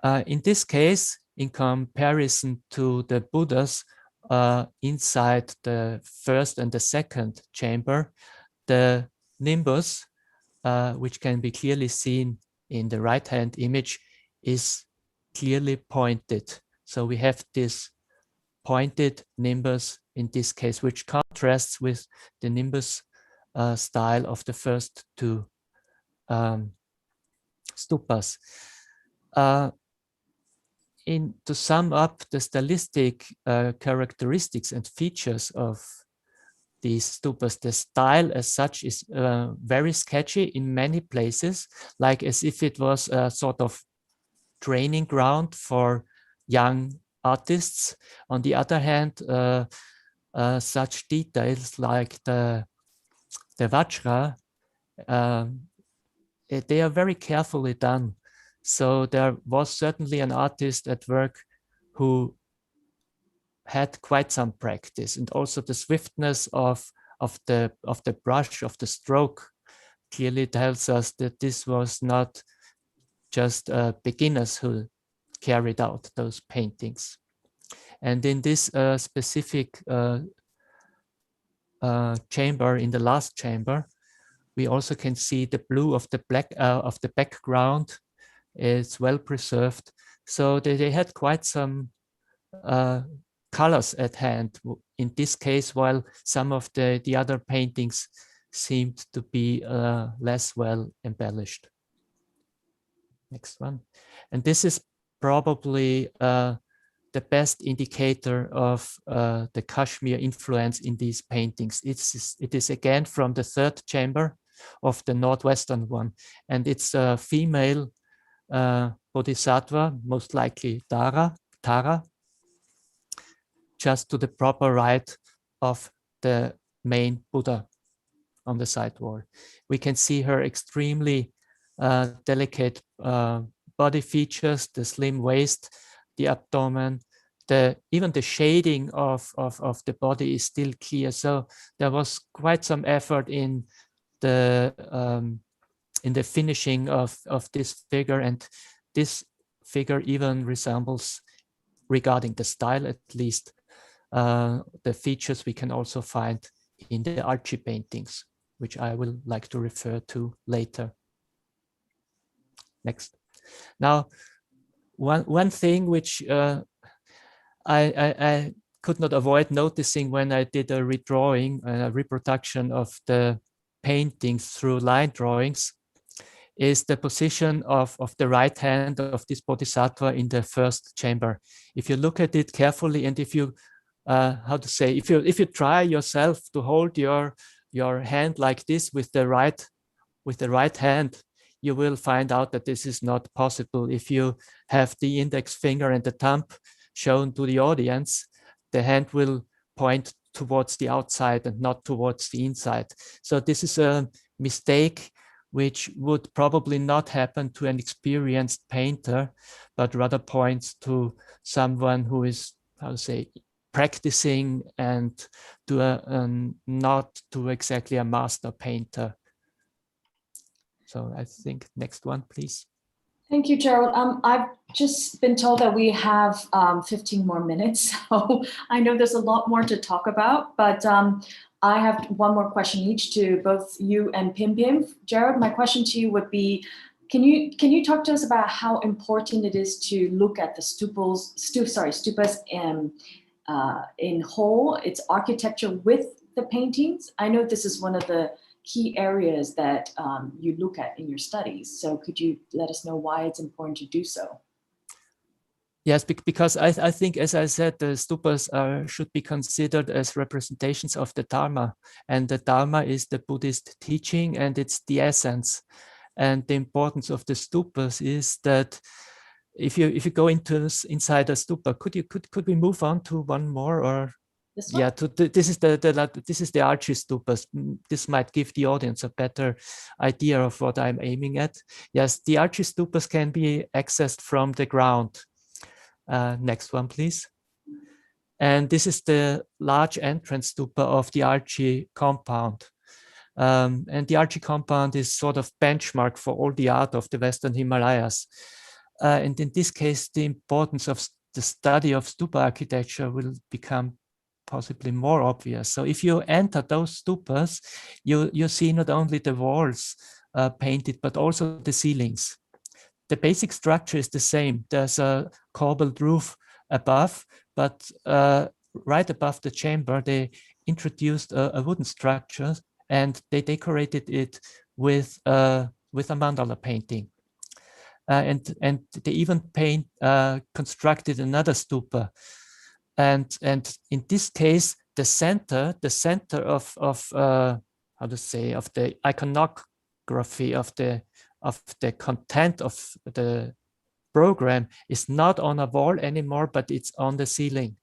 In this case, in comparison to the Buddhas inside the first and the second chamber, the nimbus, which can be clearly seen in the right-hand image, is clearly pointed. So we have this pointed nimbus in this case, which contrasts with the nimbus style of the first two stupas. To sum up the stylistic characteristics and features of these stupas, the style as such is very sketchy in many places, like as if it was a sort of training ground for young artists. On the other hand, such details like the Vajra, they are very carefully done. So there was certainly an artist at work who had quite some practice, and also the swiftness of the brush, of the stroke, clearly tells us that this was not just beginners who carried out those paintings. And in this specific chamber, in the last chamber, we also can see the blue of the black of the background is well preserved. So they had quite some colors at hand in this case, while some of the other paintings seemed to be less well embellished. Next one. And this is probably the best indicator of the Kashmir influence in these paintings. It is again from the third chamber of the northwestern one, and it's a female bodhisattva, most likely Tara, just to the proper right of the main Buddha on the side wall. We can see her extremely delicate body features, the slim waist, the abdomen, even the shading of the body is still clear. So there was quite some effort in the finishing of this figure, and this figure even resembles, regarding the style at least, the features we can also find in the Archie paintings, which I will like to refer to later. Next. Now, one thing which I could not avoid noticing when I did a redrawing, a reproduction of the paintings through line drawings, is the position of the right hand of this bodhisattva in the first chamber. If you look at it carefully, and if you, if you try yourself to hold your hand like this with the right hand, you will find out that this is not possible. If you have the index finger and the thumb shown to the audience, the hand will point towards the outside and not towards the inside. So this is a mistake which would probably not happen to an experienced painter, but rather points to someone who is, practicing and not to exactly a master painter. So I think next one, please. Thank you, Gerald. I've just been told that we have 15 more minutes, so I know there's a lot more to talk about, but I have one more question each to both you and Pimpim. Gerald, my question to you would be, can you talk to us about how important it is to look at the stupas in whole, its architecture with the paintings? I know this is one of the key areas that you look at in your studies. So could you let us know why it's important to do so? Yes, because I think, as I said, the stupas should be considered as representations of the Dharma. And the Dharma is the Buddhist teaching, and it's the essence. And the importance of the stupas is that if you go inside a stupa, could we move on to one more, or? This one? Yeah, this is the Archie stupas. This might give the audience a better idea of what I'm aiming at. Yes, the Archie stupas can be accessed from the ground. Next one, please. And this is the large entrance stupa of the Archie compound. And the Archie compound is sort of benchmark for all the art of the Western Himalayas. And in this case, the importance of the study of stupa architecture will become possibly more obvious. So if you enter those stupas, you see not only the walls painted, but also the ceilings. The basic structure is the same. There's a corbelled roof above, but right above the chamber, they introduced a wooden structure, and they decorated it with a mandala painting. And they even constructed another stupa. And in this case, the center of how to say, of the iconography of the content of the program is not on a wall anymore, but it's on the ceiling.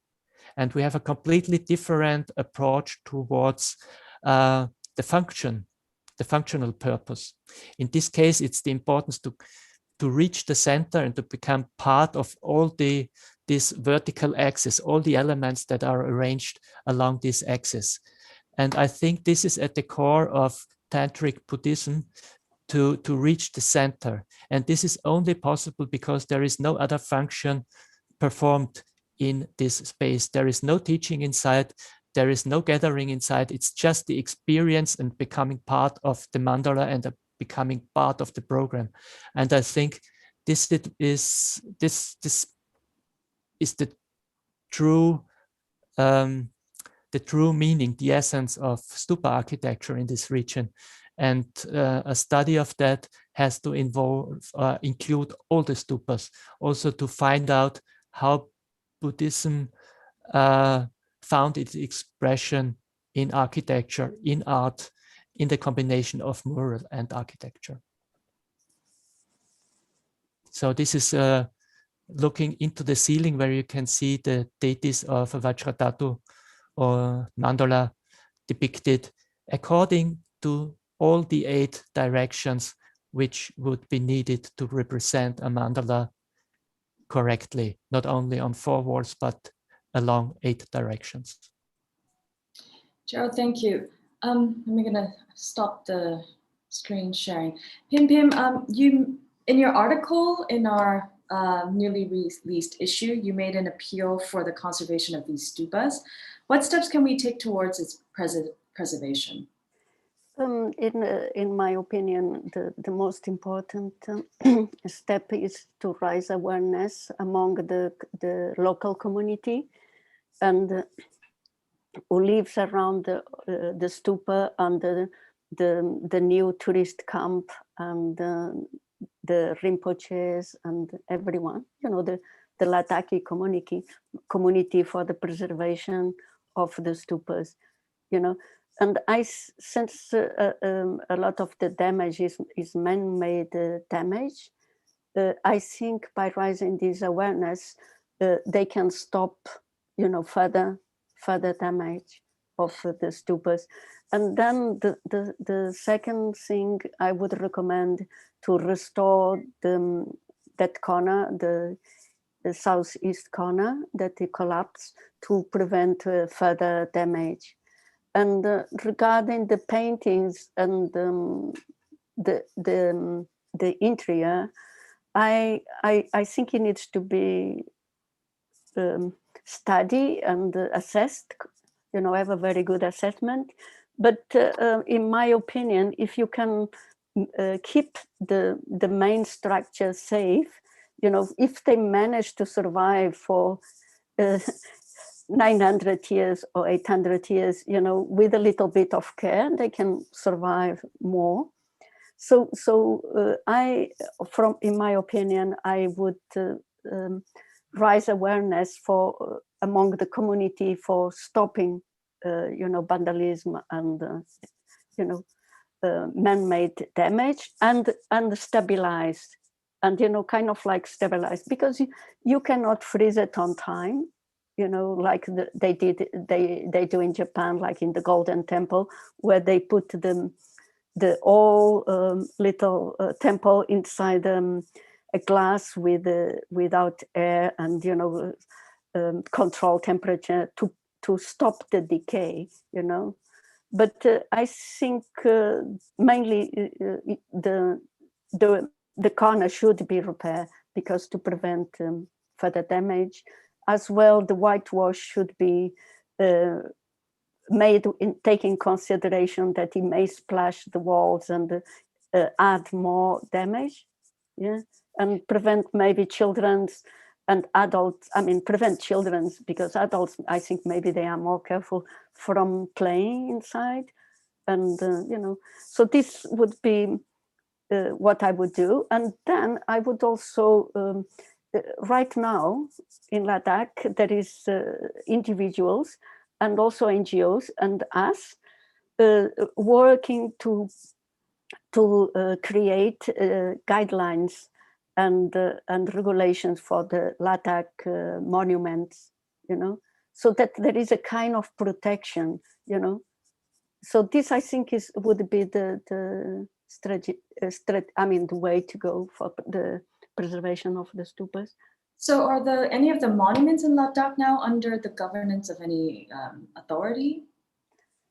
And we have a completely different approach towards the functional purpose. In this case, it's the importance to reach the center and to become part of all this vertical axis, all the elements that are arranged along this axis. And I think this is at the core of Tantric Buddhism, to reach the center. And this is only possible because there is no other function performed in this space. There is no teaching inside. There is no gathering inside. It's just the experience and becoming part of the mandala and becoming part of the program. And I think this is the true meaning, the essence of stupa architecture in this region. And a study of that has to include all the stupas, also to find out how Buddhism found its expression in architecture, in art, in the combination of mural and architecture. So this is looking into the ceiling, where you can see the deities of Vajradhatu or mandala depicted according to all the 8 directions which would be needed to represent a mandala correctly, not only on 4 walls, but along 8 directions. Gerald, thank you. I'm going to stop the screen sharing. Pimpim, you, in your article in our newly released issue, you made an appeal for the conservation of these stupas. What steps can we take towards its preservation? In my opinion, the most important step is to raise awareness among the local community and who lives around the stupa and the new tourist camp and the Rinpoches and everyone, you know, the Ladakhi community for the preservation of the stupas, you know. And since a lot of the damage is man-made damage, I think by raising this awareness, they can stop, you know, further damage of the stupas. And then the second thing I would recommend, to restore that corner, the southeast corner that it collapsed, to prevent further damage. And regarding the paintings and the interior, I think it needs to be studied and assessed. You know, have a very good assessment. But in my opinion, if you can keep the main structure safe, you know, if they manage to survive for 900 years or 800 years, you know, with a little bit of care, they can survive more. So in my opinion, I would raise awareness for among the community for stopping, you know, vandalism and, you know, man-made damage and stabilize, and, you know, kind of like stabilize, because you cannot freeze it on time. You know, like they do in Japan, like in the Golden Temple, where they put the little temple inside a glass without air and, you know, control temperature to stop the decay. You know, but I think mainly the corner should be repaired, because to prevent further damage. As well, the whitewash should be made in taking consideration that it may splash the walls and add more damage, yeah, and prevent maybe children's and adults, I mean, prevent children's, because adults, I think maybe they are more careful from playing inside. And, you know, so this would be what I would do. And then I would also, right now in Ladakh, there is individuals and also NGOs and us working to create guidelines and regulations for the Ladakh monuments, you know, so that there is a kind of protection, you know. So this, I think, would be the strategy, I mean, the way to go for the preservation of the stupas. So are any of the monuments in Ladakh now under the governance of any authority?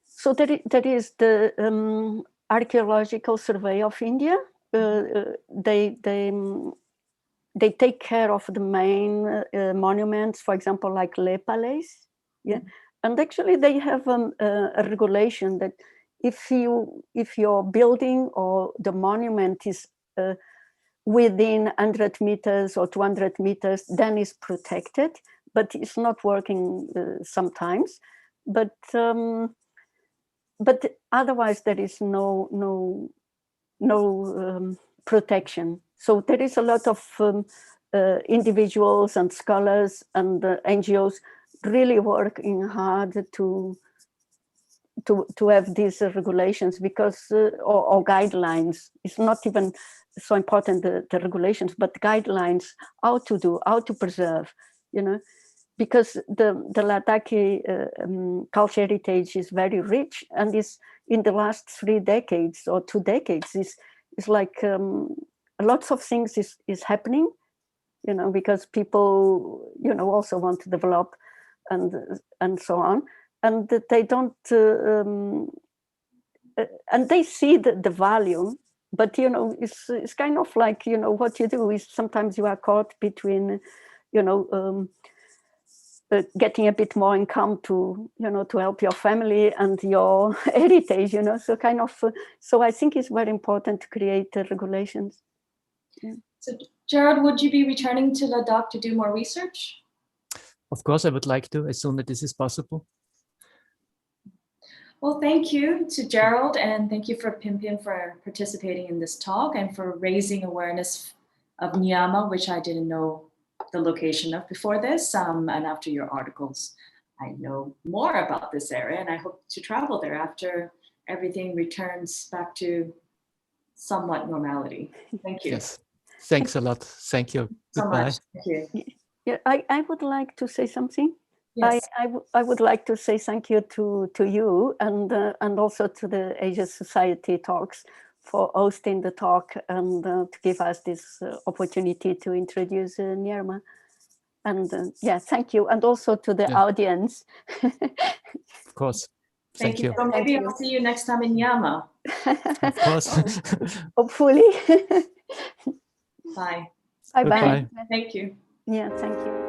So there is the Archaeological Survey of India. They take care of the main monuments, for example, like Les Palais. Yeah, and actually they have a regulation that if your building or the monument is within 100 meters or 200 meters, then it's protected. But it's not working sometimes. But otherwise there is no protection. So there is a lot of individuals and scholars and NGOs really working hard to have these regulations, because or guidelines. It's not even so important the regulations, but guidelines how to preserve, you know. Because the Ladakhi culture heritage is very rich, and is in the last 3 decades or 2 decades is like lots of things is happening, you know, because people, you know, also want to develop and so on, and that they don't and they see the value, but you know, it's kind of like, you know, what you do is sometimes you are caught between, you know, getting a bit more income to, you know, to help your family and your heritage, you know, so kind of, so I think it's very important to create regulations. Yeah. So Gerald, would you be returning to Ladakh to do more research? Of course, I would like to, as soon as this is possible. Well, thank you to Gerald, and thank you for Pimpim for participating in this talk and for raising awareness of Nyarma, which I didn't know the location of before this, and after your articles, I know more about this area, and I hope to travel there after everything returns back to somewhat normality. Thank you. Yes, thanks a lot. Thank you. So Goodbye. much. Thank you. Yeah, I would like to say something. Yes. I would like to say thank you to you and also to the Asia Society Talks for hosting the talk and to give us this opportunity to introduce Nyarma. And yeah, thank you. And also to the audience. Of course. Thank you. So maybe I'll see you next time in Nyarma. Of course. Hopefully. Bye. Bye-bye. Goodbye. Thank you. Yeah, thank you.